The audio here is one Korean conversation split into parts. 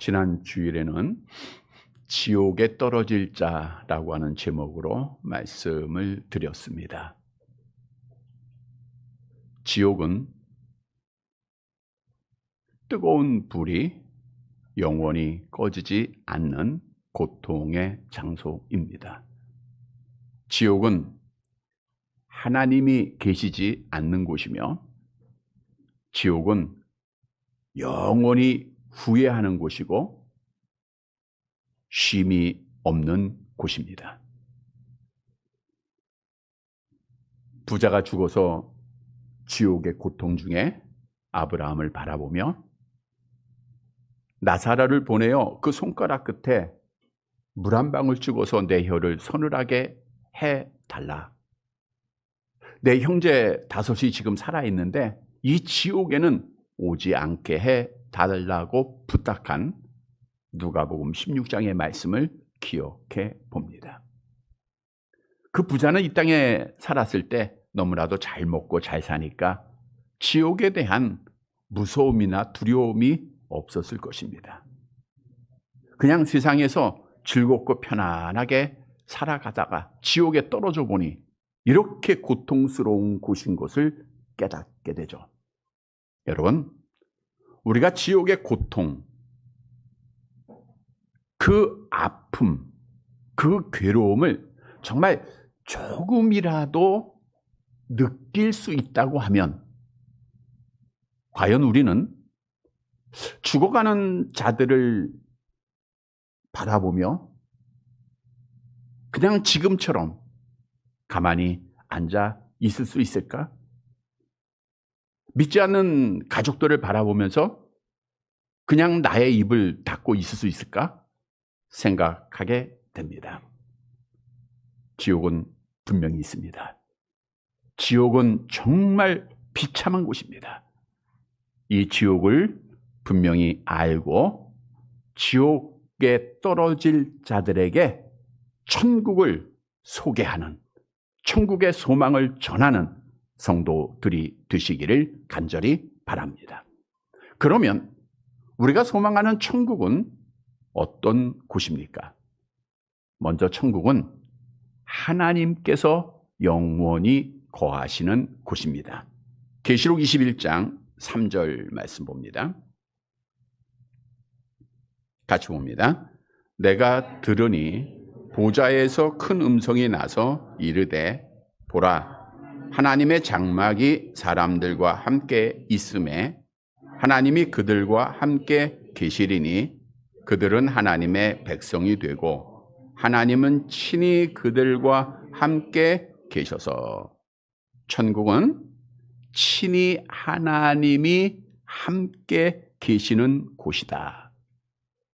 지난 주일에는 지옥에 떨어질 자라고 하는 제목으로 말씀을 드렸습니다. 지옥은 뜨거운 불이 영원히 꺼지지 않는 고통의 장소입니다. 지옥은 하나님이 계시지 않는 곳이며 지옥은 영원히 후회하는 곳이고 쉼이 없는 곳입니다. 부자가 죽어서 지옥의 고통 중에 아브라함을 바라보며 나사로를 보내어 그 손가락 끝에 물 한 방울 찍어서 내 혀를 서늘하게 해달라. 내 형제 다섯이 지금 살아있는데 이 지옥에는 오지 않게 해달라고 부탁한 누가복음 16장의 말씀을 기억해 봅니다. 그 부자는 이 땅에 살았을 때 너무나도 잘 먹고 잘 사니까 지옥에 대한 무서움이나 두려움이 없었을 것입니다. 그냥 세상에서 즐겁고 편안하게 살아가다가 지옥에 떨어져 보니 이렇게 고통스러운 곳인 것을 깨닫게 되죠. 여러분, 우리가 지옥의 고통, 그 아픔, 그 괴로움을 정말 조금이라도 느낄 수 있다고 하면 과연 우리는 죽어가는 자들을 바라보며 그냥 지금처럼 가만히 앉아 있을 수 있을까? 믿지 않는 가족들을 바라보면서 그냥 나의 입을 닫고 있을 수 있을까? 생각하게 됩니다. 지옥은 분명히 있습니다. 지옥은 정말 비참한 곳입니다. 이 지옥을 분명히 알고 지옥에 떨어질 자들에게 천국을 소개하는, 천국의 소망을 전하는 성도들이 되시기를 간절히 바랍니다. 그러면 우리가 소망하는 천국은 어떤 곳입니까? 먼저 천국은 하나님께서 영원히 거하시는 곳입니다. 계시록 21장 3절 말씀 봅니다. 같이 봅니다. 내가 들으니 보좌에서 큰 음성이 나서 이르되 보라, 하나님의 장막이 사람들과 함께 있음에 하나님이 그들과 함께 계시리니 그들은 하나님의 백성이 되고 하나님은 친히 그들과 함께 계셔서. 천국은 친히 하나님이 함께 계시는 곳이다.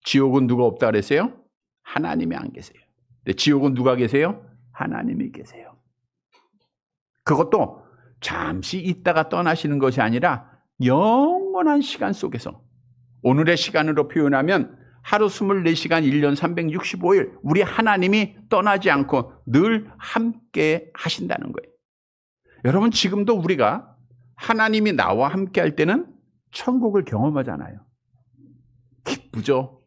지옥은 누가 없다 그랬어요? 하나님이 안 계세요. 근데 지옥은 누가 계세요? 하나님이 계세요. 그것도 잠시 있다가 떠나시는 것이 아니라 영원한 시간 속에서, 오늘의 시간으로 표현하면 하루 24시간 1년 365일 우리 하나님이 떠나지 않고 늘 함께 하신다는 거예요. 여러분, 지금도 우리가 하나님이 나와 함께 할 때는 천국을 경험하잖아요. 기쁘죠?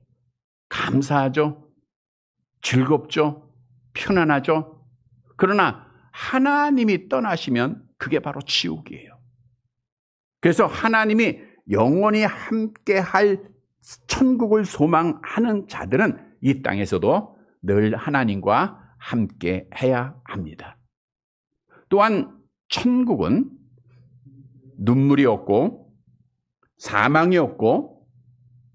감사하죠? 즐겁죠? 편안하죠? 그러나 하나님이 떠나시면 그게 바로 지옥이에요. 그래서 하나님이 영원히 함께 할 천국을 소망하는 자들은 이 땅에서도 늘 하나님과 함께 해야 합니다. 또한 천국은 눈물이 없고 사망이 없고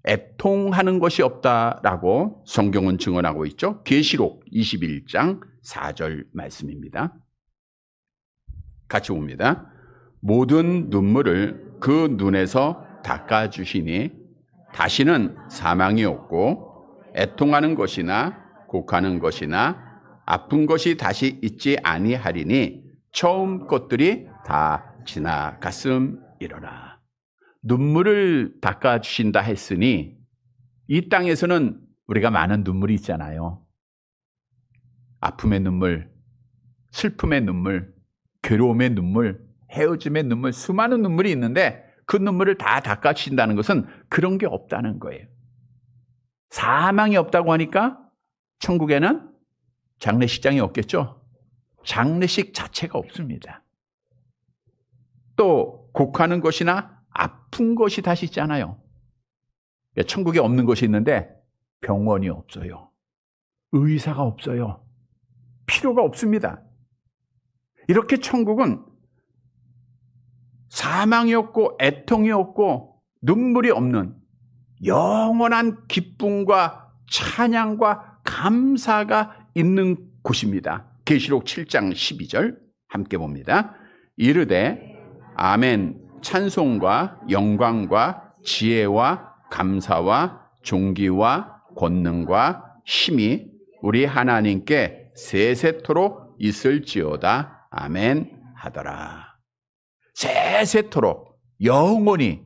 애통하는 것이 없다라고 성경은 증언하고 있죠. 계시록 21장 4절 말씀입니다. 같이 봅니다. 모든 눈물을 그 눈에서 닦아주시니 다시는 사망이 없고 애통하는 것이나 곡하는 것이나 아픈 것이 다시 있지 아니하리니 처음 것들이 다 지나갔음이로라. 눈물을 닦아주신다 했으니 이 땅에서는 우리가 많은 눈물이 있잖아요. 아픔의 눈물, 슬픔의 눈물, 괴로움의 눈물, 헤어짐의 눈물, 수많은 눈물이 있는데 그 눈물을 다 닦아주신다는 것은 그런 게 없다는 거예요. 사망이 없다고 하니까 천국에는 장례식장이 없겠죠. 장례식 자체가 없습니다. 또 곡하는 것이나 아픈 것이 다시 있잖아요. 천국에 없는 것이 있는데 병원이 없어요. 의사가 없어요. 필요가 없습니다. 이렇게 천국은 사망이 없고 애통이 없고 눈물이 없는 영원한 기쁨과 찬양과 감사가 있는 곳입니다. 계시록 7장 12절 함께 봅니다. 이르되 아멘 찬송과 영광과 지혜와 감사와 존귀와 권능과 힘이 우리 하나님께 세세토록 있을지어다. 아멘 하더라. 세세토록 영원히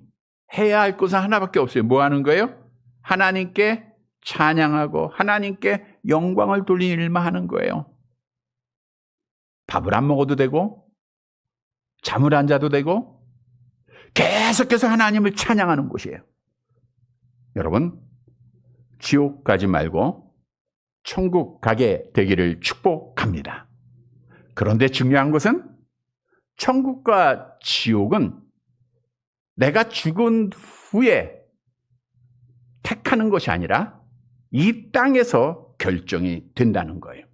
해야 할 것은 하나밖에 없어요. 뭐 하는 거예요? 하나님께 찬양하고 하나님께 영광을 돌리는 일만 하는 거예요. 밥을 안 먹어도 되고 잠을 안 자도 되고 계속해서 하나님을 찬양하는 곳이에요. 여러분, 지옥 가지 말고 천국 가게 되기를 축복합니다. 그런데 중요한 것은 천국과 지옥은 내가 죽은 후에 택하는 것이 아니라 이 땅에서 결정이 된다는 거예요.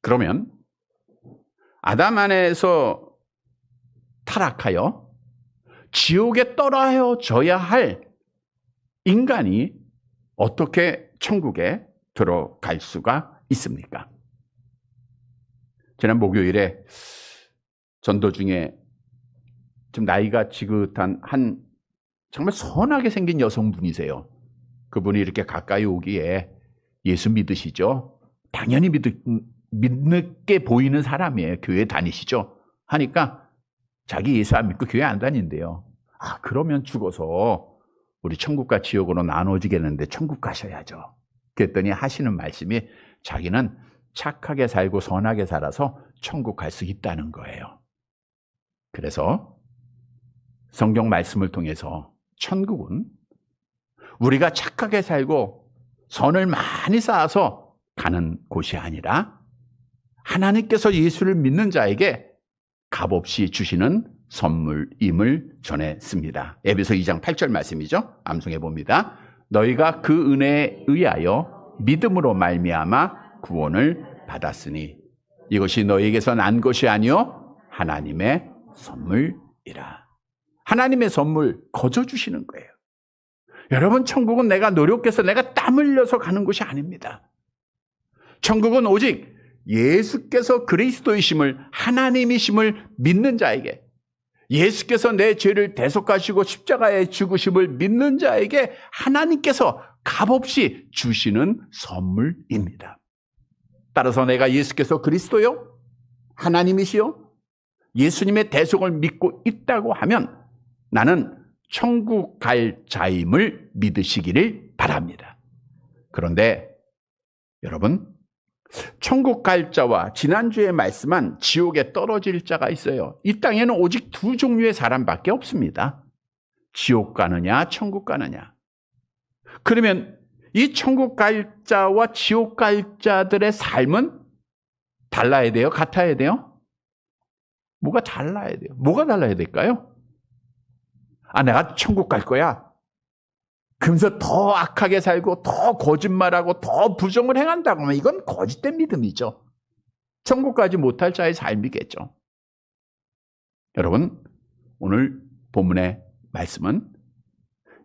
그러면 아담 안에서 타락하여 지옥에 떨어져야 할 인간이 어떻게 천국에 들어갈 수가 있습니까? 지난 목요일에 전도 중에 좀 나이가 지긋한 한 정말 선하게 생긴 여성분이세요. 그분이 이렇게 가까이 오기에 예수 믿으시죠? 당연히 믿게 보이는 사람이에요. 교회 다니시죠? 하니까 자기 예수 안 믿고 교회 안 다닌대요. 아, 그러면 죽어서 우리 천국과 지옥으로 나눠지겠는데 천국 가셔야죠. 그랬더니 하시는 말씀이 자기는 착하게 살고 선하게 살아서 천국 갈 수 있다는 거예요. 그래서 성경 말씀을 통해서 천국은 우리가 착하게 살고 선을 많이 쌓아서 가는 곳이 아니라 하나님께서 예수를 믿는 자에게 값없이 주시는 선물임을 전했습니다. 에베소 2장 8절 말씀이죠. 암송해 봅니다. 너희가 그 은혜에 의하여 믿음으로 말미암아 구원을 받았으니 이것이 너희에게서 난 것이 아니요 하나님의 선물이라. 하나님의 선물 거저 주시는 거예요. 여러분, 천국은 내가 노력해서 내가 땀 흘려서 가는 곳이 아닙니다. 천국은 오직 예수께서 그리스도이심을, 하나님이심을 믿는 자에게, 예수께서 내 죄를 대속하시고 십자가에 죽으심을 믿는 자에게 하나님께서 값없이 주시는 선물입니다. 따라서 내가 예수께서 그리스도요, 하나님이시요, 예수님의 대속을 믿고 있다고 하면 나는 천국 갈 자임을 믿으시기를 바랍니다. 그런데 여러분, 천국 갈 자와 지난주에 말씀한 지옥에 떨어질 자가 있어요. 이 땅에는 오직 두 종류의 사람밖에 없습니다. 지옥 가느냐, 천국 가느냐. 그러면 이 천국 갈 자와 지옥 갈 자들의 삶은 달라야 돼요? 같아야 돼요? 뭐가 달라야 돼요? 뭐가 달라야 될까요? 아, 내가 천국 갈 거야. 그러면서 더 악하게 살고 더 거짓말하고 더 부정을 행한다고 하면 이건 거짓된 믿음이죠. 천국 가지 못할 자의 삶이겠죠. 여러분, 오늘 본문의 말씀은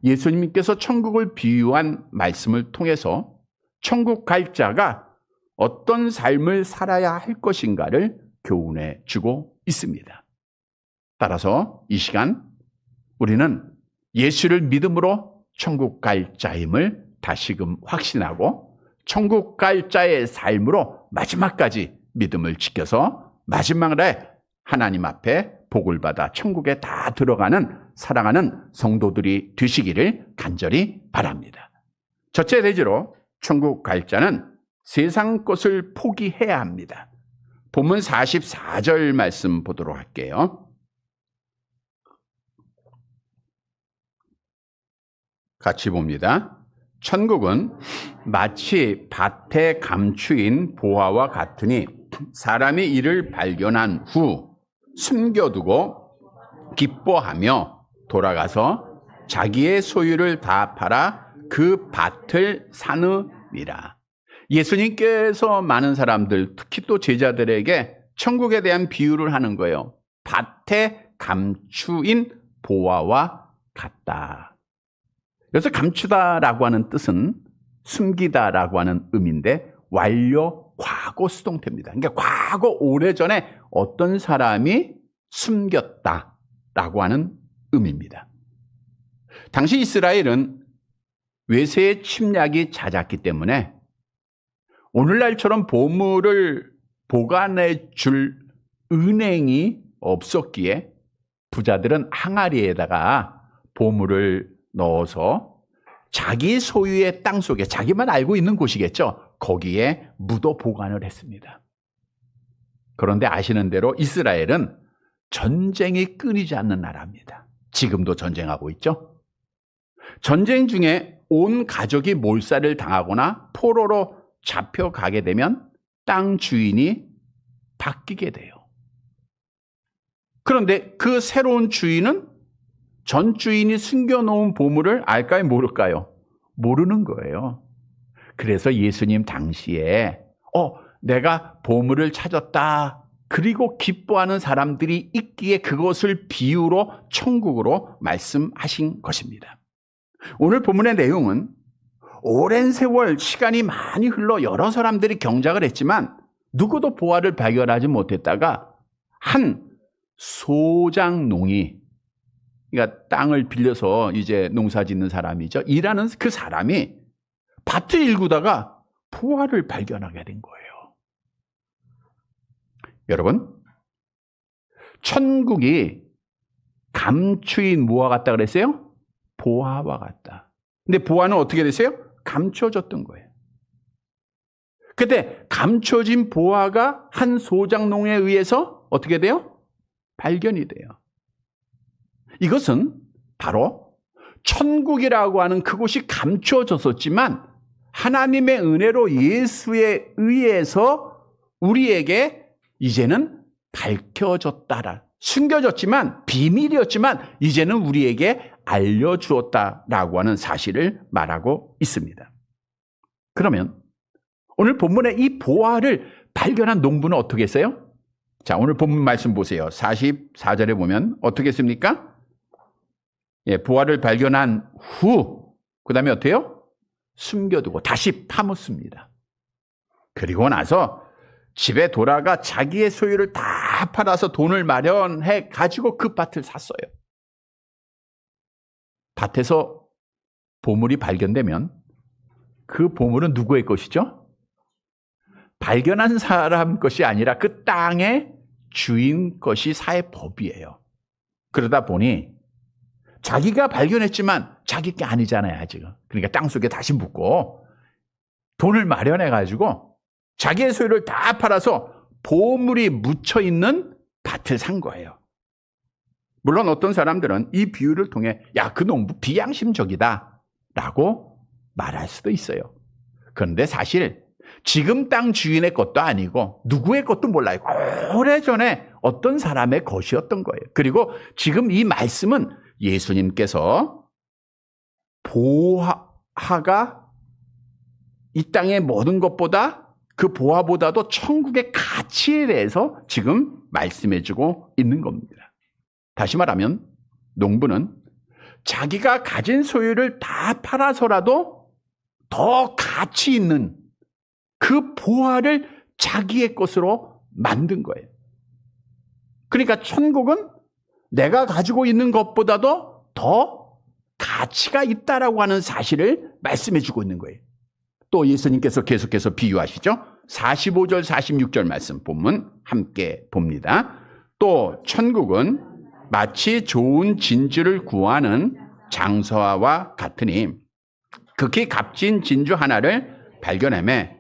예수님께서 천국을 비유한 말씀을 통해서 천국 갈 자가 어떤 삶을 살아야 할 것인가를 교훈해 주고 있습니다. 따라서 이 시간 우리는 예수를 믿음으로 천국 갈 자임을 다시금 확신하고 천국 갈 자의 삶으로 마지막까지 믿음을 지켜서 마지막 날에 하나님 앞에 복을 받아 천국에 다 들어가는 사랑하는 성도들이 되시기를 간절히 바랍니다. 첫째 대지로 천국 갈 자는 세상 것을 포기해야 합니다. 본문 44절 말씀 보도록 할게요. 같이 봅니다. 천국은 마치 밭에 감추인 보화와 같으니 사람이 이를 발견한 후 숨겨두고 기뻐하며 돌아가서 자기의 소유를 다 팔아 그 밭을 사느니라. 예수님께서 많은 사람들, 특히 또 제자들에게 천국에 대한 비유를 하는 거예요. 밭에 감추인 보화와 같다. 그래서 감추다라고 하는 뜻은 숨기다라고 하는 의미인데 완료 과거 수동태입니다. 그러니까 과거 오래전에 어떤 사람이 숨겼다라고 하는 의미입니다. 당시 이스라엘은 외세의 침략이 잦았기 때문에 오늘날처럼 보물을 보관해 줄 은행이 없었기에 부자들은 항아리에다가 보물을 넣어서 자기 소유의 땅 속에, 자기만 알고 있는 곳이겠죠, 거기에 묻어 보관을 했습니다. 그런데 아시는 대로 이스라엘은 전쟁이 끊이지 않는 나라입니다. 지금도 전쟁하고 있죠. 전쟁 중에 온 가족이 몰살을 당하거나 포로로 잡혀가게 되면 땅 주인이 바뀌게 돼요. 그런데 그 새로운 주인은 전 주인이 숨겨놓은 보물을 알까요, 모를까요? 모르는 거예요. 그래서 예수님 당시에 내가 보물을 찾았다, 그리고 기뻐하는 사람들이 있기에 그것을 비유로 천국으로 말씀하신 것입니다. 오늘 본문의 내용은 오랜 세월 시간이 많이 흘러 여러 사람들이 경작을 했지만 누구도 보화를 발견하지 못했다가 한 소장농이, 그러니까 땅을 빌려서 이제 농사 짓는 사람이죠, 일하는 그 사람이 밭을 일구다가 보화를 발견하게 된 거예요. 여러분, 천국이 감추인 뭐와 같다 그랬어요? 보화와 같다. 근데 보화는 어떻게 됐어요? 감춰졌던 거예요. 그때 감춰진 보화가 한 소장농에 의해서 어떻게 돼요? 발견이 돼요. 이것은 바로 천국이라고 하는 그곳이 감춰졌었지만 하나님의 은혜로 예수에 의해서 우리에게 이제는 밝혀졌다라, 숨겨졌지만 비밀이었지만 이제는 우리에게 알려주었다라고 하는 사실을 말하고 있습니다. 그러면 오늘 본문에 이 보화를 발견한 농부는 어떻게 했어요? 자, 오늘 본문 말씀 보세요. 44절에 보면 어떻게 했습니까? 보화를 발견한 후 그 다음에 어때요? 숨겨두고 다시 파묻습니다. 그리고 나서 집에 돌아가 자기의 소유를 다 팔아서 돈을 마련해 가지고 그 밭을 샀어요. 밭에서 보물이 발견되면 그 보물은 누구의 것이죠? 발견한 사람 것이 아니라 그 땅의 주인 것이 사회법이에요. 그러다 보니 자기가 발견했지만 자기 게 아니잖아요, 아직은. 그러니까 땅속에 다시 묻고 돈을 마련해 가지고 자기의 소유를 다 팔아서 보물이 묻혀 있는 밭을 산 거예요. 물론 어떤 사람들은 이 비유를 통해 그 농부 비양심적이다 라고 말할 수도 있어요. 그런데 사실 지금 땅 주인의 것도 아니고 누구의 것도 몰라요. 오래전에 어떤 사람의 것이었던 거예요. 그리고 지금 이 말씀은 예수님께서 보화가 이 땅의 모든 것보다, 그 보화보다도 천국의 가치에 대해서 지금 말씀해주고 있는 겁니다. 다시 말하면 농부는 자기가 가진 소유를 다 팔아서라도 더 가치 있는 그 보화를 자기의 것으로 만든 거예요. 그러니까 천국은 내가 가지고 있는 것보다도 더 가치가 있다라고 하는 사실을 말씀해주고 있는 거예요. 또 예수님께서 계속해서 비유하시죠. 45절 46절 말씀 본문 함께 봅니다. 또 천국은 마치 좋은 진주를 구하는 장서와 같으니 극히 값진 진주 하나를 발견하며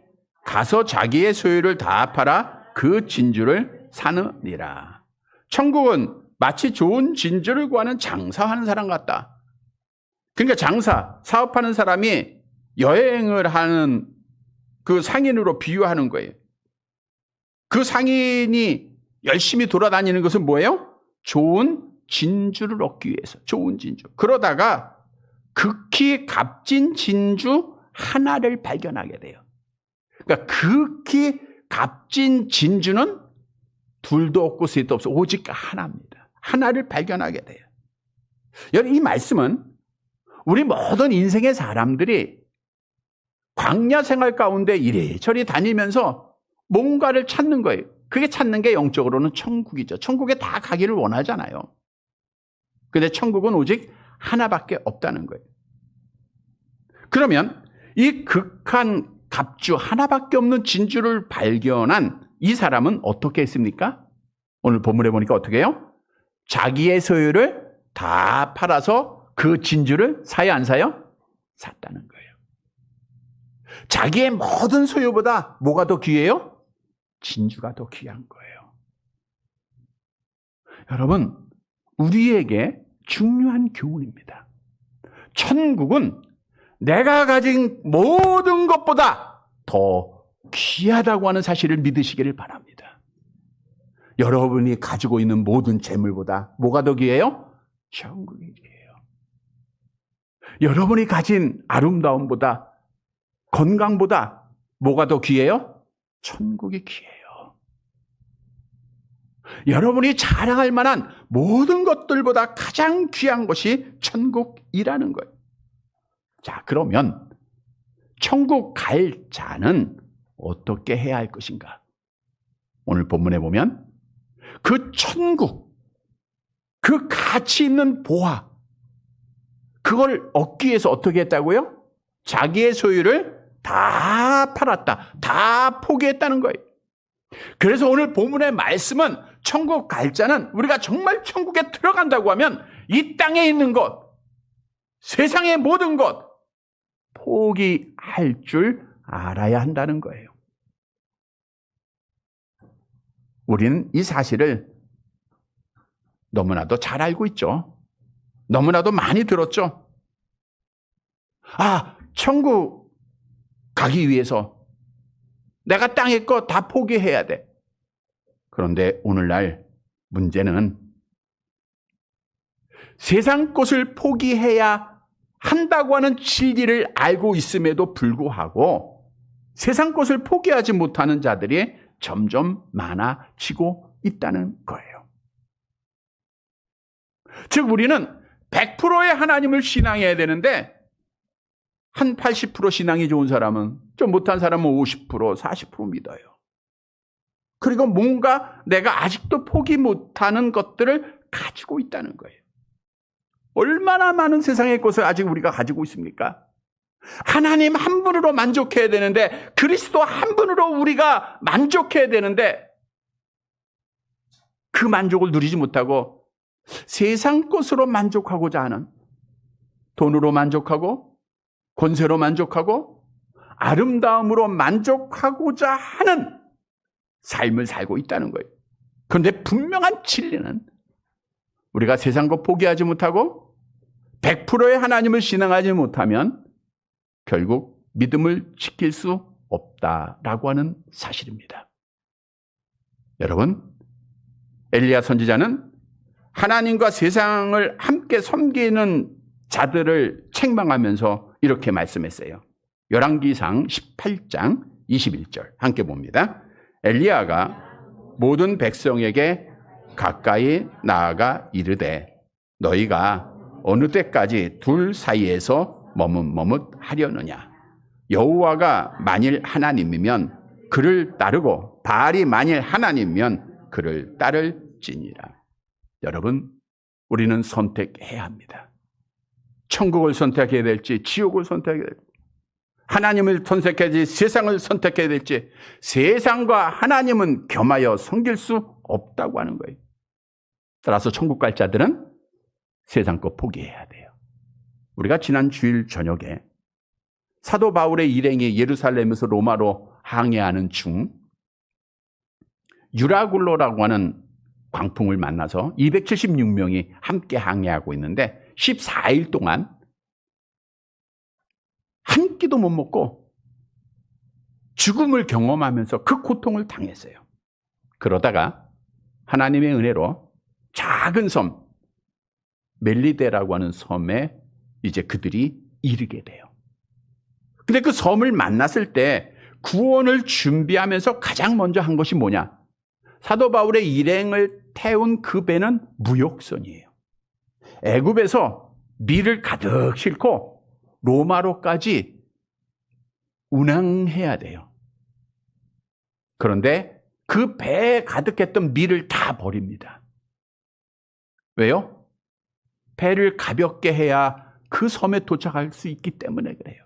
가서 자기의 소유를 다 팔아 그 진주를 사느니라. 천국은 마치 좋은 진주를 구하는 장사하는 사람 같다. 그러니까 장사, 사업하는 사람이 여행을 하는 그 상인으로 비유하는 거예요. 그 상인이 열심히 돌아다니는 것은 뭐예요? 좋은 진주를 얻기 위해서. 좋은 진주. 그러다가 극히 값진 진주 하나를 발견하게 돼요. 그러니까 극히 값진 진주는 둘도 없고 셋도 없어. 오직 하나입니다. 하나를 발견하게 돼요. 여러분, 이 말씀은 우리 모든 인생의 사람들이 광야 생활 가운데 이리저리 다니면서 뭔가를 찾는 거예요. 그게 찾는 게 영적으로는 천국이죠. 천국에 다 가기를 원하잖아요. 근데 천국은 오직 하나밖에 없다는 거예요. 그러면 이 극한 갑주 하나밖에 없는 진주를 발견한 이 사람은 어떻게 했습니까? 오늘 본문에 보니까 어떻게 해요? 자기의 소유를 다 팔아서 그 진주를 사요, 안 사요? 샀다는 거예요. 자기의 모든 소유보다 뭐가 더 귀해요? 진주가 더 귀한 거예요. 여러분, 우리에게 중요한 교훈입니다. 천국은 내가 가진 모든 것보다 더 귀하다고 하는 사실을 믿으시기를 바랍니다. 여러분이 가지고 있는 모든 재물보다 뭐가 더 귀해요? 천국이 귀해요. 여러분이 가진 아름다움보다, 건강보다 뭐가 더 귀해요? 천국이 귀해요. 여러분이 자랑할 만한 모든 것들보다 가장 귀한 것이 천국이라는 거예요. 자, 그러면 천국 갈 자는 어떻게 해야 할 것인가? 오늘 본문에 보면 그 천국, 그 가치 있는 보화, 그걸 얻기 위해서 어떻게 했다고요? 자기의 소유를 다 팔았다. 다 포기했다는 거예요. 그래서 오늘 본문의 말씀은 천국 갈 자는 우리가 정말 천국에 들어간다고 하면 이 땅에 있는 것, 세상의 모든 것 포기할 줄 알아야 한다는 거예요. 우리는 이 사실을 너무나도 잘 알고 있죠. 너무나도 많이 들었죠. 아, 천국 가기 위해서 내가 땅의 것 다 포기해야 돼. 그런데 오늘날 문제는 세상 것을 포기해야 한다고 하는 진리를 알고 있음에도 불구하고 세상 것을 포기하지 못하는 자들이 점점 많아지고 있다는 거예요. 즉 우리는 100%의 하나님을 신앙해야 되는데 한 80% 신앙이 좋은 사람은, 좀 못한 사람은 50%, 40% 믿어요. 그리고 뭔가 내가 아직도 포기 못하는 것들을 가지고 있다는 거예요. 얼마나 많은 세상의 것을 아직 우리가 가지고 있습니까? 하나님 한 분으로 만족해야 되는데, 그리스도 한 분으로 우리가 만족해야 되는데 그 만족을 누리지 못하고 세상 것으로 만족하고자 하는, 돈으로 만족하고 권세로 만족하고 아름다움으로 만족하고자 하는 삶을 살고 있다는 거예요. 그런데 분명한 진리는 우리가 세상 것 포기하지 못하고 100%의 하나님을 신앙하지 못하면 결국 믿음을 지킬 수 없다라고 하는 사실입니다. 여러분, 엘리야 선지자는 하나님과 세상을 함께 섬기는 자들을 책망하면서 이렇게 말씀했어요. 열왕기상 18장 21절 함께 봅니다. 엘리야가 모든 백성에게 가까이 나아가 이르되 너희가 어느 때까지 둘 사이에서 머뭇머뭇하려느냐. 여호와가 만일 하나님이면 그를 따르고 바알이 만일 하나님이면 그를 따를지니라. 여러분, 우리는 선택해야 합니다. 천국을 선택해야 될지 지옥을 선택해야 될지, 하나님을 선택해야 될지 세상을 선택해야 될지, 세상과 하나님은 겸하여 섬길 수 없다고 하는 거예요. 따라서 천국 갈 자들은 세상 것 포기해야 돼요. 우리가 지난 주일 저녁에 사도 바울의 일행이 예루살렘에서 로마로 항해하는 중 유라굴로라고 하는 광풍을 만나서 276명이 함께 항해하고 있는데 14일 동안 한 끼도 못 먹고 죽음을 경험하면서 그 고통을 당했어요. 그러다가 하나님의 은혜로 작은 섬 멜리데라고 하는 섬에 이제 그들이 이르게 돼요. 근데 그 섬을 만났을 때 구원을 준비하면서 가장 먼저 한 것이 뭐냐? 사도 바울의 일행을 태운 그 배는 무역선이에요. 애굽에서 밀을 가득 싣고 로마로까지 운항해야 돼요. 그런데 그 배에 가득했던 밀을 다 버립니다. 왜요? 배를 가볍게 해야 그 섬에 도착할 수 있기 때문에 그래요.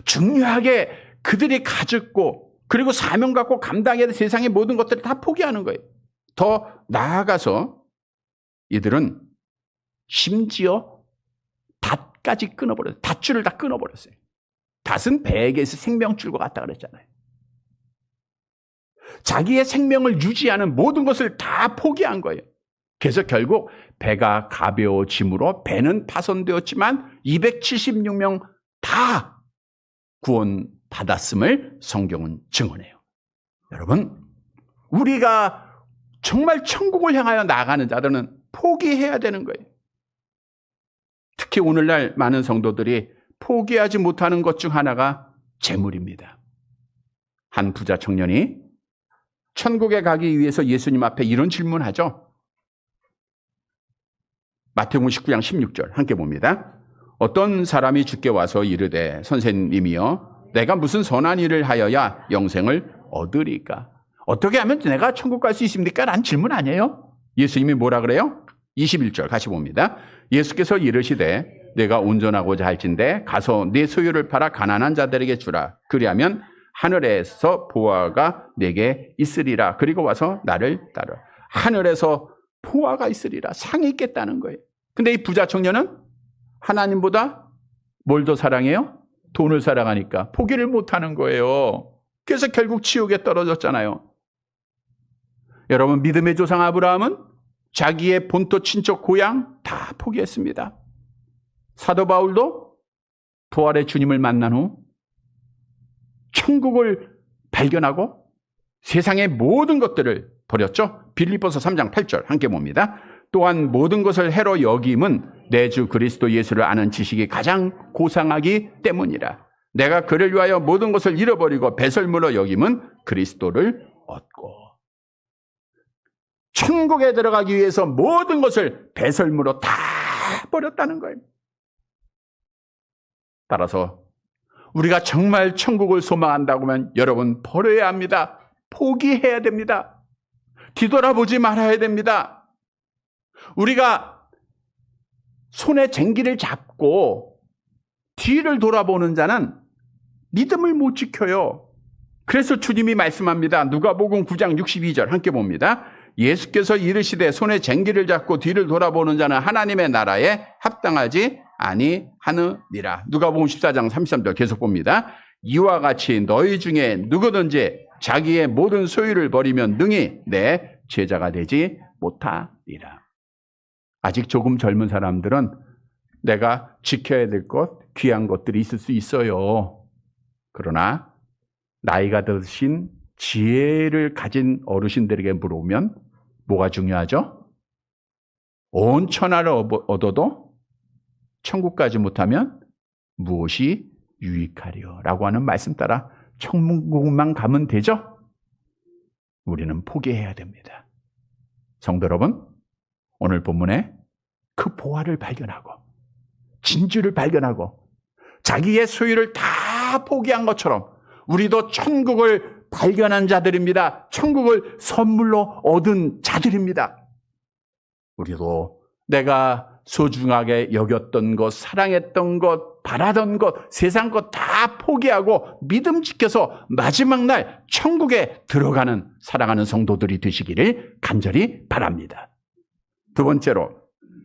중요하게 그들이 가졌고 그리고 사명 갖고 감당해야 될 세상의 모든 것들을 다 포기하는 거예요. 더 나아가서 이들은 심지어 닷까지 끊어버렸어요. 닷줄을 다 끊어버렸어요. 닷은 배에게서 생명줄과 같다 그랬잖아요. 자기의 생명을 유지하는 모든 것을 다 포기한 거예요. 그래서 결국 배가 가벼워짐으로 배는 파손되었지만 276명 다 구원받았음을 성경은 증언해요. 여러분, 우리가 정말 천국을 향하여 나아가는 자들은 포기해야 되는 거예요. 특히 오늘날 많은 성도들이 포기하지 못하는 것 중 하나가 재물입니다. 한 부자 청년이 천국에 가기 위해서 예수님 앞에 이런 질문하죠. 마태복음 19장 16절 함께 봅니다. 어떤 사람이 주께 와서 이르되 선생님이여 내가 무슨 선한 일을 하여야 영생을 얻으리까? 어떻게 하면 내가 천국 갈 수 있습니까? 라는 질문 아니에요? 예수님이 뭐라 그래요? 21절 같이 봅니다. 예수께서 이르시되 내가 온전하고자 할진대 가서 내 소유를 팔아 가난한 자들에게 주라. 그리하면 하늘에서 보화가 내게 있으리라. 그리고 와서 나를 따르라. 하늘에서 보화가 있으리라. 상이 있겠다는 거예요. 근데 이 부자 청년은 하나님보다 뭘 더 사랑해요? 돈을 사랑하니까 포기를 못하는 거예요. 그래서 결국 지옥에 떨어졌잖아요. 여러분, 믿음의 조상 아브라함은 자기의 본토 친척 고향 다 포기했습니다. 사도 바울도 부활의 주님을 만난 후 천국을 발견하고 세상의 모든 것들을 버렸죠. 빌립보서 3장 8절 함께 봅니다. 또한 모든 것을 해로 여김은 내 주 그리스도 예수를 아는 지식이 가장 고상하기 때문이라. 내가 그를 위하여 모든 것을 잃어버리고 배설물로 여김은 그리스도를 얻고. 천국에 들어가기 위해서 모든 것을 배설물로 다 버렸다는 거예요. 따라서 우리가 정말 천국을 소망한다고 하면 여러분 버려야 합니다. 포기해야 됩니다. 뒤돌아보지 말아야 됩니다. 우리가 손에 쟁기를 잡고 뒤를 돌아보는 자는 믿음을 못 지켜요. 그래서 주님이 말씀합니다. 누가복음 9장 62절 함께 봅니다. 예수께서 이르시되 손에 쟁기를 잡고 뒤를 돌아보는 자는 하나님의 나라에 합당하지 아니하느니라. 누가복음 14장 33절 계속 봅니다. 이와 같이 너희 중에 누구든지 자기의 모든 소유를 버리면 능히 내 제자가 되지 못하리라. 아직 조금 젊은 사람들은 내가 지켜야 될 것, 귀한 것들이 있을 수 있어요. 그러나 나이가 드신 지혜를 가진 어르신들에게 물어보면 뭐가 중요하죠? 온 천하를 얻어도 천국 가지 못하면 무엇이 유익하리요? 라고 하는 말씀 따라 천국만 가면 되죠? 우리는 포기해야 됩니다. 성도 여러분, 오늘 본문에 그 보화를 발견하고 진주를 발견하고 자기의 소유를 다 포기한 것처럼 우리도 천국을 발견한 자들입니다. 천국을 선물로 얻은 자들입니다. 우리도 내가 소중하게 여겼던 것, 사랑했던 것, 바라던 것, 세상 것 다 포기하고 믿음 지켜서 마지막 날 천국에 들어가는 사랑하는 성도들이 되시기를 간절히 바랍니다. 두 번째로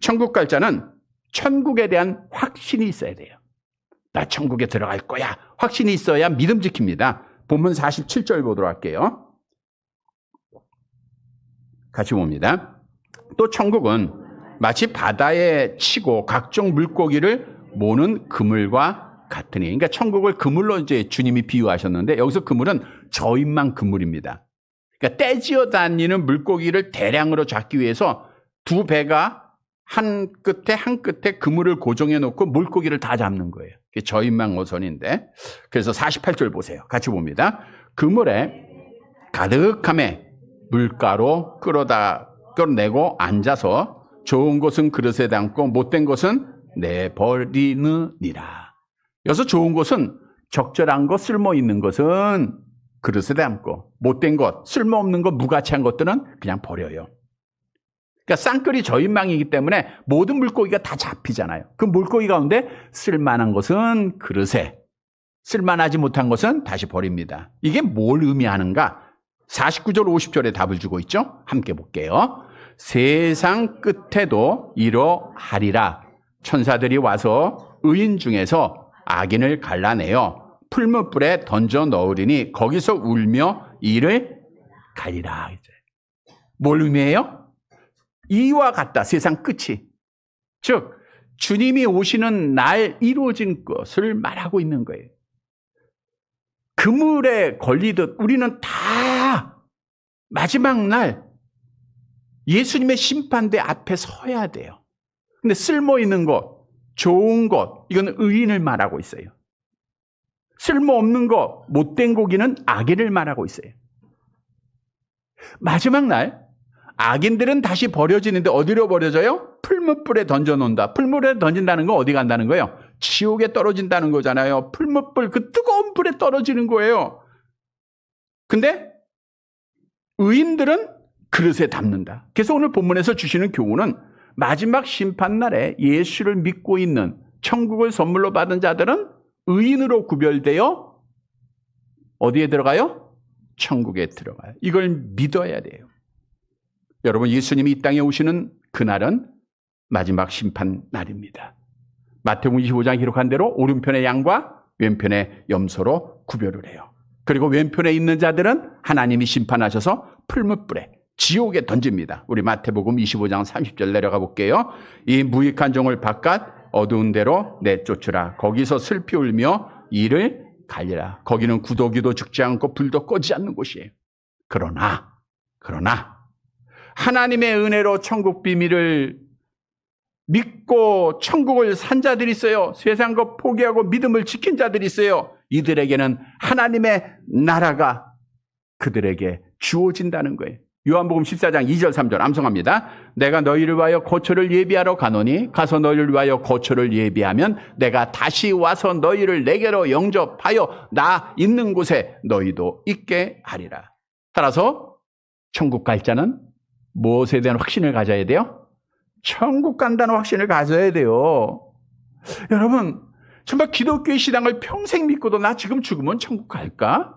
천국 갈 자는 천국에 대한 확신이 있어야 돼요. 나 천국에 들어갈 거야. 확신이 있어야 믿음 지킵니다. 본문 47절 보도록 할게요. 같이 봅니다. 또 천국은 마치 바다에 치고 각종 물고기를 모는 그물과 같으니. 그러니까 천국을 그물로 이제 주님이 비유하셨는데 여기서 그물은 저인만 그물입니다. 그러니까 떼지어 다니는 물고기를 대량으로 잡기 위해서 두 배가 한 끝에 그물을 고정해 놓고 물고기를 다 잡는 거예요. 그게 저인망 어선인데. 그래서 48절 보세요. 같이 봅니다. 그물에 가득함에 물가로 끌어내고 앉아서 좋은 것은 그릇에 담고 못된 것은 내버리느니라. 여기서 좋은 것은 적절한 것, 쓸모 있는 것은 그릇에 담고 못된 것, 쓸모없는 것, 무가치한 것들은 그냥 버려요. 그러니까 쌍끌이 저인망이기 때문에 모든 물고기가 다 잡히잖아요. 그 물고기 가운데 쓸만한 것은 그릇에, 쓸만하지 못한 것은 다시 버립니다. 이게 뭘 의미하는가? 49절 50절에 답을 주고 있죠. 함께 볼게요. 세상 끝에도 이러하리라. 천사들이 와서 의인 중에서 악인을 갈라내어 풀무불에 던져 넣으리니 거기서 울며 이를 갈리라. 뭘 의미해요? 이와 같다. 세상 끝이. 즉 주님이 오시는 날 이루어진 것을 말하고 있는 거예요. 그물에 걸리듯 우리는 다 마지막 날 예수님의 심판대 앞에 서야 돼요. 근데 쓸모 있는 것, 좋은 것, 이건 의인을 말하고 있어요. 쓸모없는 것, 못된 고기는 악인을 말하고 있어요. 마지막 날 악인들은 다시 버려지는데 어디로 버려져요? 풀무불에 던져놓는다. 풀무불에 던진다는 건 어디 간다는 거예요? 지옥에 떨어진다는 거잖아요. 풀무불, 그 뜨거운 불에 떨어지는 거예요. 근데 의인들은 그릇에 담는다. 그래서 오늘 본문에서 주시는 교훈은 마지막 심판날에 예수를 믿고 있는 천국을 선물로 받은 자들은 의인으로 구별되어 어디에 들어가요? 천국에 들어가요. 이걸 믿어야 돼요. 여러분, 예수님이 이 땅에 오시는 그날은 마지막 심판 날입니다. 마태복음 25장 기록한 대로 오른편의 양과 왼편의 염소로 구별을 해요. 그리고 왼편에 있는 자들은 하나님이 심판하셔서 풀무불에 지옥에 던집니다. 우리 마태복음 25장 30절 내려가 볼게요. 이 무익한 종을 바깥 어두운 데로 내쫓으라. 거기서 슬피 울며 이를 갈리라. 거기는 구더기도 죽지 않고 불도 꺼지지 않는 곳이에요. 그러나 하나님의 은혜로 천국 비밀을 믿고 천국을 산 자들이 있어요. 세상 것 포기하고 믿음을 지킨 자들이 있어요. 이들에게는 하나님의 나라가 그들에게 주어진다는 거예요. 요한복음 14장 2절 3절 암송합니다. 내가 너희를 위하여 거처를 예비하러 가노니 가서 너희를 위하여 거처를 예비하면 내가 다시 와서 너희를 내게로 영접하여 나 있는 곳에 너희도 있게 하리라. 따라서 천국 갈 자는 무엇에 대한 확신을 가져야 돼요? 천국 간다는 확신을 가져야 돼요. 여러분, 정말 기독교의 신앙을 평생 믿고도 나 지금 죽으면 천국 갈까?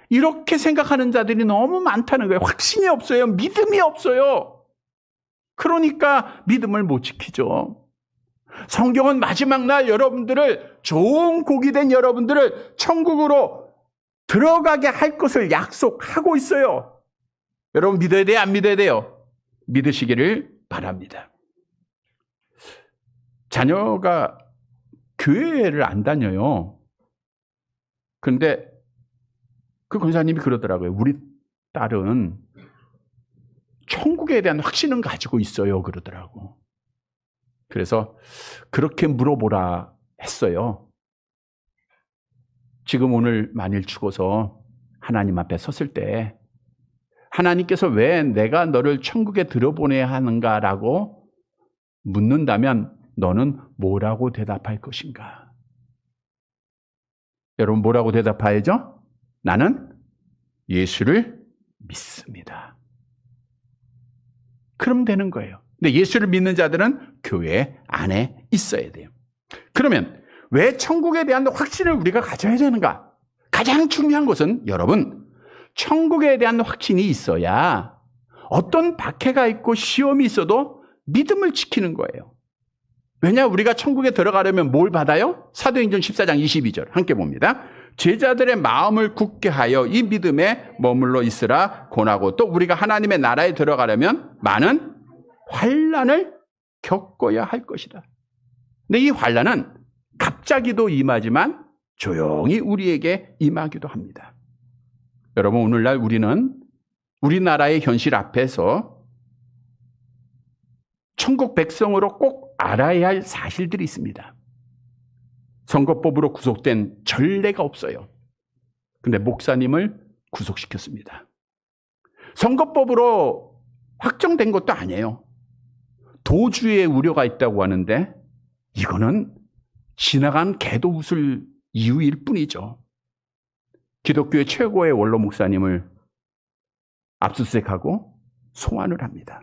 이렇게 생각하는 자들이 너무 많다는 거예요. 확신이 없어요. 믿음이 없어요. 그러니까 믿음을 못 지키죠. 성경은 마지막 날 여러분들을, 좋은 곡이 된 여러분들을 천국으로 들어가게 할 것을 약속하고 있어요. 여러분 믿어야 돼요? 안 믿어야 돼요? 믿으시기를 바랍니다. 자녀가 교회를 안 다녀요. 그런데 그 권사님이 그러더라고요. 우리 딸은 천국에 대한 확신은 가지고 있어요. 그러더라고. 그래서 그렇게 물어보라 했어요. 지금 오늘 만일 죽어서 하나님 앞에 섰을 때 하나님께서 왜 내가 너를 천국에 들어보내야 하는가라고 묻는다면 너는 뭐라고 대답할 것인가? 여러분 뭐라고 대답해야죠? 나는 예수를 믿습니다. 그럼 되는 거예요. 근데 예수를 믿는 자들은 교회 안에 있어야 돼요. 그러면 왜 천국에 대한 확신을 우리가 가져야 되는가? 가장 중요한 것은 여러분, 천국에 대한 확신이 있어야 어떤 박해가 있고 시험이 있어도 믿음을 지키는 거예요. 왜냐? 우리가 천국에 들어가려면 뭘 받아요? 사도행전 14장 22절 함께 봅니다. 제자들의 마음을 굳게 하여 이 믿음에 머물러 있으라 권하고, 또 우리가 하나님의 나라에 들어가려면 많은 환난을 겪어야 할 것이다. 근데 이 환난은 갑자기도 임하지만 조용히 우리에게 임하기도 합니다. 여러분, 오늘날 우리는 우리나라의 현실 앞에서 천국 백성으로 꼭 알아야 할 사실들이 있습니다. 선거법으로 구속된 전례가 없어요. 근데 목사님을 구속시켰습니다. 선거법으로 확정된 것도 아니에요. 도주의 우려가 있다고 하는데 이거는 지나간 개도 웃을 이유일 뿐이죠. 기독교의 최고의 원로 목사님을 압수수색하고 소환을 합니다.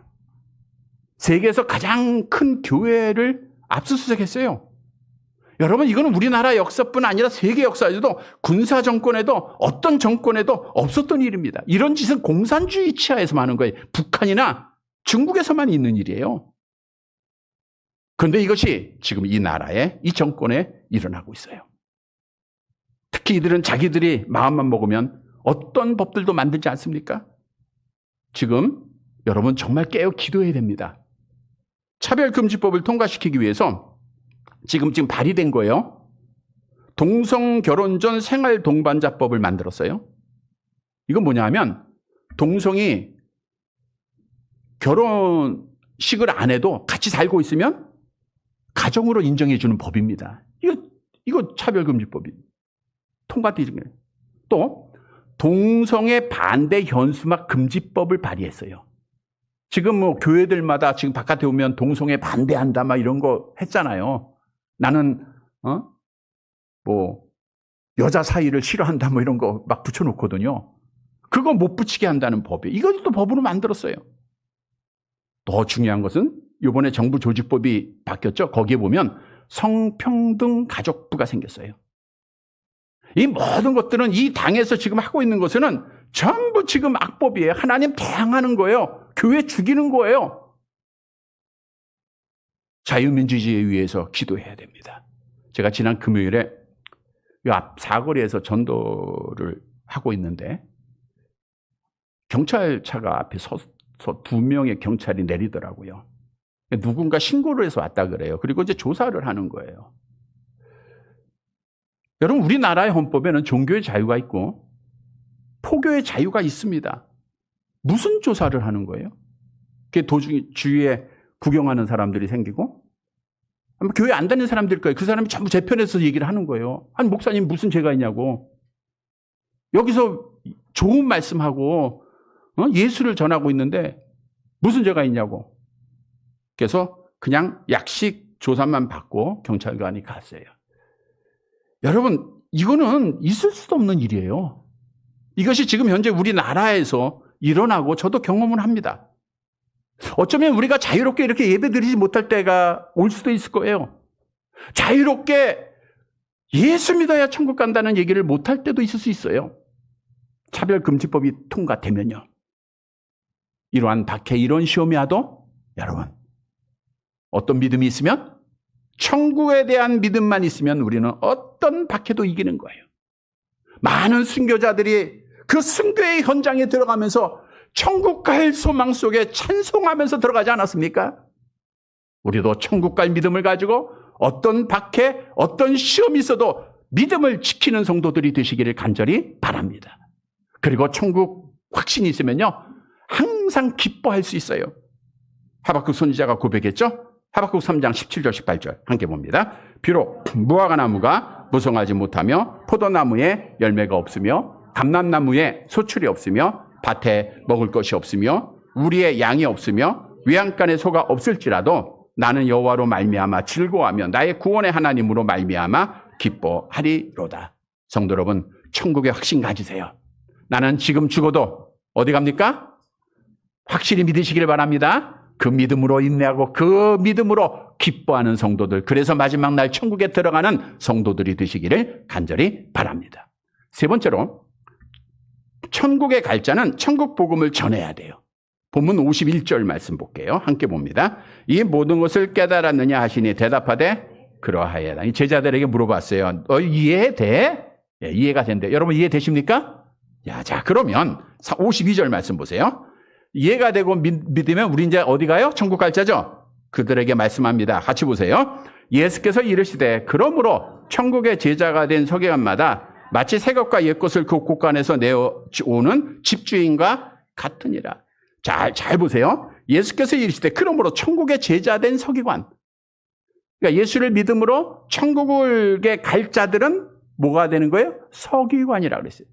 세계에서 가장 큰 교회를 압수수색했어요. 여러분, 이거는 우리나라 역사뿐 아니라 세계 역사에도 군사 정권에도 어떤 정권에도 없었던 일입니다. 이런 짓은 공산주의 치하에서만 하는 거예요. 북한이나 중국에서만 있는 일이에요. 그런데 이것이 지금 이 나라에, 이 정권에 일어나고 있어요. 특히 이들은 자기들이 마음만 먹으면 어떤 법들도 만들지 않습니까? 지금 여러분 정말 깨어 기도해야 됩니다. 차별금지법을 통과시키기 위해서 지금 발의된 거예요. 동성결혼 전 생활동반자법을 만들었어요. 이건 뭐냐 하면 동성이 결혼식을 안 해도 같이 살고 있으면 가정으로 인정해 주는 법입니다. 이거 차별금지법이 통과되는 거예요. 또 동성애 반대 현수막 금지법을 발의했어요. 지금 뭐 교회들마다 지금 바깥에 오면 동성애 반대한다 막 이런 거 했잖아요. 나는 뭐 여자 사이를 싫어한다 뭐 이런 거 막 붙여놓거든요. 그거 못 붙이게 한다는 법이, 이것도 법으로 만들었어요. 더 중요한 것은 이번에 정부 조직법이 바뀌었죠. 거기에 보면 성평등 가족부가 생겼어요. 이 모든 것들은 이 당에서 지금 하고 있는 것은 전부 지금 악법이에요. 하나님 대항하는 거예요. 교회 죽이는 거예요. 자유민주주의에 위해서 기도해야 됩니다. 제가 지난 금요일에 이 앞 사거리에서 전도를 하고 있는데 경찰차가 앞에 서서 2명의 경찰이 내리더라고요. 누군가 신고를 해서 왔다 그래요. 그리고 이제 조사를 하는 거예요. 여러분, 우리나라의 헌법에는 종교의 자유가 있고 포교의 자유가 있습니다. 무슨 조사를 하는 거예요? 그게 도중에 주위에 구경하는 사람들이 생기고 교회 안 다니는 사람들일 거예요. 그 사람이 전부 제 편에서 얘기를 하는 거예요. 아니, 목사님 무슨 죄가 있냐고. 여기서 좋은 말씀하고 예수를 전하고 있는데 무슨 죄가 있냐고. 그래서 그냥 약식 조사만 받고 경찰관이 갔어요. 여러분, 이거는 있을 수도 없는 일이에요. 이것이 지금 현재 우리나라에서 일어나고 저도 경험을 합니다. 어쩌면 우리가 자유롭게 이렇게 예배드리지 못할 때가 올 수도 있을 거예요. 자유롭게 예수 믿어야 천국 간다는 얘기를 못할 때도 있을 수 있어요. 차별금지법이 통과되면요. 이러한 박해, 이런 시험이 와도 여러분, 어떤 믿음이 있으면, 천국에 대한 믿음만 있으면 우리는 어떤 박해도 이기는 거예요. 많은 순교자들이 그 순교의 현장에 들어가면서 천국 갈 소망 속에 찬송하면서 들어가지 않았습니까? 우리도 천국 갈 믿음을 가지고 어떤 박해, 어떤 시험이 있어도 믿음을 지키는 성도들이 되시기를 간절히 바랍니다. 그리고 천국 확신이 있으면요, 항상 기뻐할 수 있어요. 하박국 선지자가 고백했죠? 하박국 3장 17절 18절 함께 봅니다. 비록 무화과 나무가 무성하지 못하며 포도나무에 열매가 없으며 감람나무에 소출이 없으며 밭에 먹을 것이 없으며 우리의 양이 없으며 외양간에 소가 없을지라도 나는 여호와로 말미암아 즐거워하며 나의 구원의 하나님으로 말미암아 기뻐하리로다. 성도 여러분, 천국의 확신 가지세요. 나는 지금 죽어도 어디 갑니까? 확실히 믿으시길 바랍니다. 그 믿음으로 인내하고 그 믿음으로 기뻐하는 성도들, 그래서 마지막 날 천국에 들어가는 성도들이 되시기를 간절히 바랍니다. 세 번째로, 천국에 갈 자는 천국 복음을 전해야 돼요. 본문 51절 말씀 볼게요. 함께 봅니다. 이 모든 것을 깨달았느냐 하시니 대답하되 그러하여다. 제자들에게 물어봤어요. 이해돼? 예, 이해가 된대요. 여러분 이해되십니까? 자, 그러면 52절 말씀 보세요. 이해가 되고 믿으면 우리 이제 어디 가요? 천국 갈 자죠? 그들에게 말씀합니다. 같이 보세요. 예수께서 이르시되 그러므로 천국의 제자가 된 서기관마다 마치 새 것과 옛 것을 그 곳간에서 내어오는 집주인과 같으니라. 잘 보세요. 예수께서 이르시되 그러므로 천국의 제자 된 서기관. 그러니까 예수를 믿음으로 천국에 갈 자들은 뭐가 되는 거예요? 서기관이라고 그랬어요.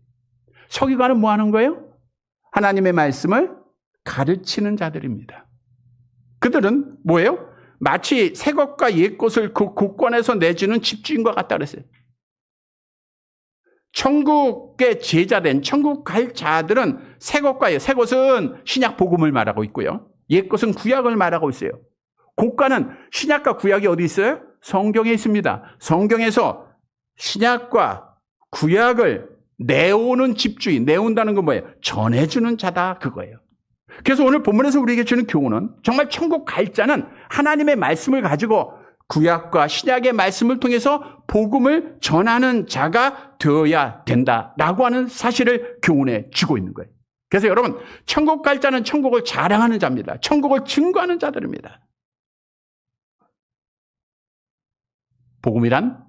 서기관은 뭐 하는 거예요? 하나님의 말씀을 가르치는 자들입니다. 그들은 뭐예요? 마치 새 것과 옛 것을 그 곳간에서 내주는 집주인과 같다 그랬어요. 천국의 제자된 천국 갈 자들은 새 것과 새 것은 신약 복음을 말하고 있고요. 옛 것은 구약을 말하고 있어요. 곳간은 신약과 구약이 어디 있어요? 성경에 있습니다. 성경에서 신약과 구약을 내오는 집주인, 내온다는 건 뭐예요? 전해주는 자다 그거예요. 그래서 오늘 본문에서 우리에게 주는 교훈은 정말 천국 갈 자는 하나님의 말씀을 가지고 구약과 신약의 말씀을 통해서 복음을 전하는 자가 되어야 된다라고 하는 사실을 교훈해 주고 있는 거예요. 그래서 여러분, 천국 갈 자는 천국을 자랑하는 자입니다. 천국을 증거하는 자들입니다. 복음이란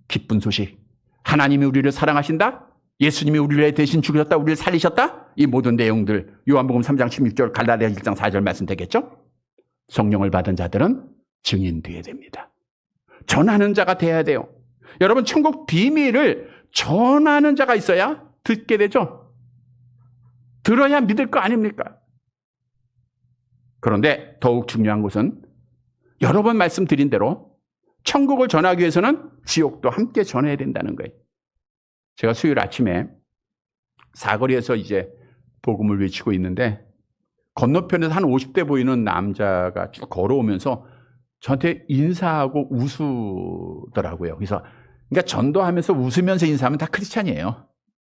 기쁜 소식. 하나님이 우리를 사랑하신다. 예수님이 우리를 대신 죽으셨다. 우리를 살리셨다. 이 모든 내용들 요한복음 3장 16절 갈라디아 1장 4절 말씀 되겠죠. 성령을 받은 자들은 증인되어야 됩니다. 전하는 자가 돼야 돼요. 여러분, 천국 비밀을 전하는 자가 있어야 듣게 되죠. 들어야 믿을 거 아닙니까? 그런데 더욱 중요한 것은 여러 번 말씀드린 대로 천국을 전하기 위해서는 지옥도 함께 전해야 된다는 거예요. 제가 수요일 아침에 사거리에서 이제 복음을 외치고 있는데 건너편에서 한 50대 보이는 남자가 쭉 걸어오면서 저한테 인사하고 웃으더라고요. 그러니까 전도하면서 웃으면서 인사하면 다 크리스찬이에요.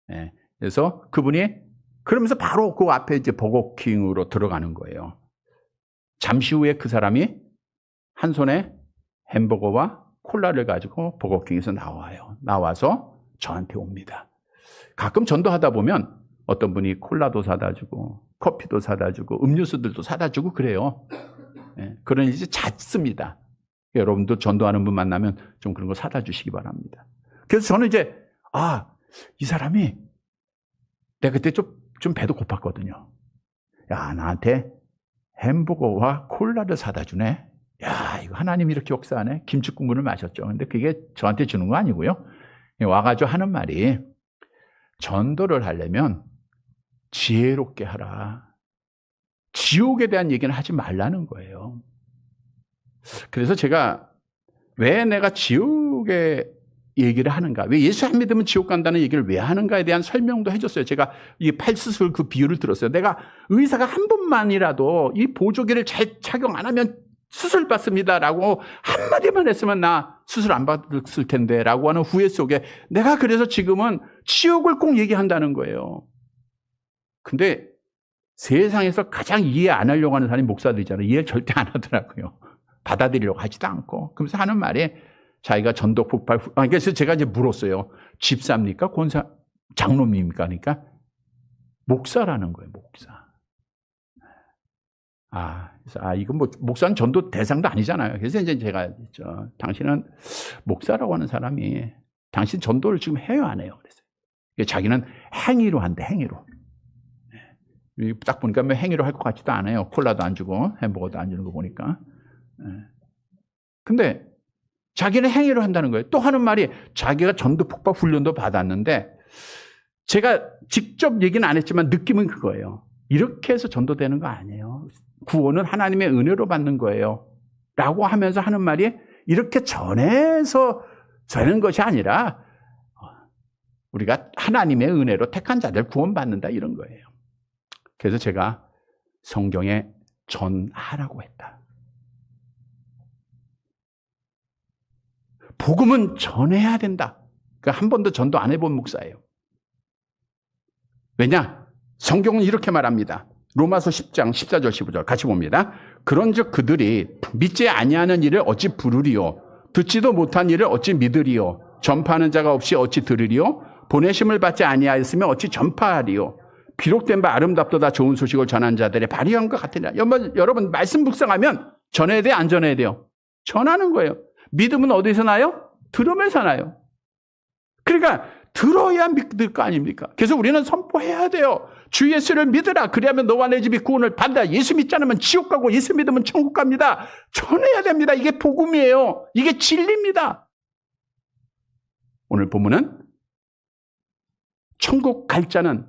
네. 그래서 그분이 그러면서 바로 그 앞에 이제 버거킹으로 들어가는 거예요. 잠시 후에 그 사람이 한 손에 햄버거와 콜라를 가지고 버거킹에서 나와서 저한테 옵니다. 가끔 전도하다 보면 어떤 분이 콜라도 사다 주고 커피도 사다 주고 음료수들도 사다 주고 그래요. 네, 그런 일이 잦습니다. 여러분도 전도하는 분 만나면 좀 그런 거 사다 주시기 바랍니다. 그래서 저는 이제 이 사람이 내가 그때 좀 배도 고팠거든요. 야, 나한테 햄버거와 콜라를 사다 주네. 야, 이거 하나님이 이렇게 역사하네. 김치국물을 마셨죠. 근데 그게 저한테 주는 거 아니고요. 와가지고 하는 말이 전도를 하려면 지혜롭게 하라. 지옥에 대한 얘기는 하지 말라는 거예요. 그래서 제가 왜 내가 지옥의 얘기를 하는가, 왜 예수 안 믿으면 지옥 간다는 얘기를 왜 하는가에 대한 설명도 해줬어요. 제가 이 팔수술 그 비유를 들었어요. 내가 의사가 한 번만이라도 이 보조기를 잘 착용 안 하면 수술 받습니다라고 한마디만 했으면 나 수술 안 받았을 텐데 라고 하는 후회 속에 내가 그래서 지금은 지옥을 꼭 얘기한다는 거예요. 근데 세상에서 가장 이해 안 하려고 하는 사람이 목사들이잖아요. 이해 절대 안 하더라고요. 받아들이려고 하지도 않고. 그러면서 하는 말이 자기가 전도 폭발, 그래서 제가 이제 물었어요. 집사입니까? 권사, 장로입니까? 그러니까 목사라는 거예요, 목사. 그래서 이건 뭐 목사는 전도 대상도 아니잖아요. 그래서 이제 제가 당신은 목사라고 하는 사람이 당신 전도를 지금 해요, 안 해요? 그랬어요. 자기는 행위로 한대, 행위로. 딱 보니까 뭐 행위로 할 것 같지도 않아요. 콜라도 안 주고 햄버거도 안 주는 거 보니까. 근데 자기는 행위로 한다는 거예요. 또 하는 말이 자기가 전도 폭발 훈련도 받았는데 제가 직접 얘기는 안 했지만 느낌은 그거예요. 이렇게 해서 전도되는 거 아니에요. 구원은 하나님의 은혜로 받는 거예요. 라고 하면서 하는 말이 이렇게 전해서 되는 것이 아니라 우리가 하나님의 은혜로 택한 자들 구원받는다 이런 거예요. 그래서 제가 성경에 전하라고 했다. 복음은 전해야 된다. 한 번도 전도 안 해본 목사예요. 왜냐? 성경은 이렇게 말합니다. 로마서 10장 14절 15절 같이 봅니다. 그런즉 그들이 믿지 아니하는 일을 어찌 부르리요? 듣지도 못한 일을 어찌 믿으리요? 전파하는 자가 없이 어찌 들으리요? 보내심을 받지 아니하였으면 어찌 전파하리요? 비록된 바 아름답도다 좋은 소식을 전한 자들의 발휘한 것 같으냐. 여러분 말씀 묵상하면 전해야 돼요? 안 전해야 돼요? 전하는 거예요. 믿음은 어디서 나요? 들음에서 나요. 그러니까 들어야 믿을 거 아닙니까? 그래서 우리는 선포해야 돼요. 주 예수를 믿으라. 그리하면 너와 내 집이 구원을 받는다. 예수 믿지 않으면 지옥 가고 예수 믿으면 천국 갑니다. 전해야 됩니다. 이게 복음이에요. 이게 진리입니다. 오늘 본문은 천국 갈 자는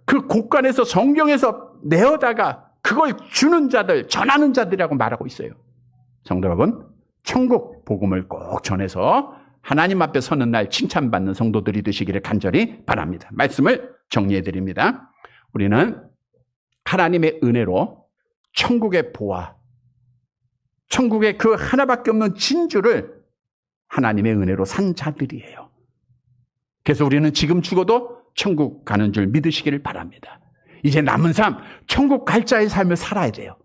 그 곳간에서 성경에서 내어다가 그걸 주는 자들, 전하는 자들이라고 말하고 있어요. 성도 여러분, 천국 복음을 꼭 전해서 하나님 앞에 서는 날 칭찬받는 성도들이 되시기를 간절히 바랍니다. 말씀을 정리해 드립니다. 우리는 하나님의 은혜로 천국의 보화, 천국의 그 하나밖에 없는 진주를 하나님의 은혜로 산 자들이에요. 그래서 우리는 지금 죽어도 천국 가는 줄 믿으시기를 바랍니다. 이제 남은 삶, 천국 갈 자의 삶을 살아야 돼요.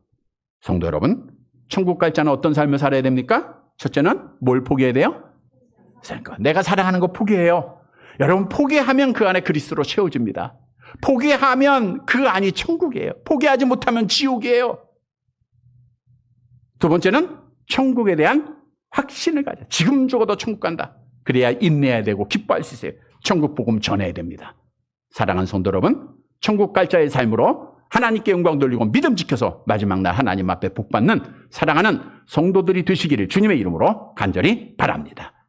성도 여러분, 천국 갈 자는 어떤 삶을 살아야 됩니까? 첫째는 뭘 포기해야 돼요? 내가 사랑하는 거 포기해요. 여러분, 포기하면 그 안에 그리스도로 채워집니다. 포기하면 그 안이 천국이에요. 포기하지 못하면 지옥이에요. 두 번째는 천국에 대한 확신을 가져. 지금 죽어도 천국 간다. 그래야 인내해야 되고 기뻐할 수 있어요. 천국 복음 전해야 됩니다. 사랑하는 성도 여러분, 천국 갈 자의 삶으로 하나님께 영광 돌리고 믿음 지켜서 마지막 날 하나님 앞에 복받는 사랑하는 성도들이 되시기를 주님의 이름으로 간절히 바랍니다.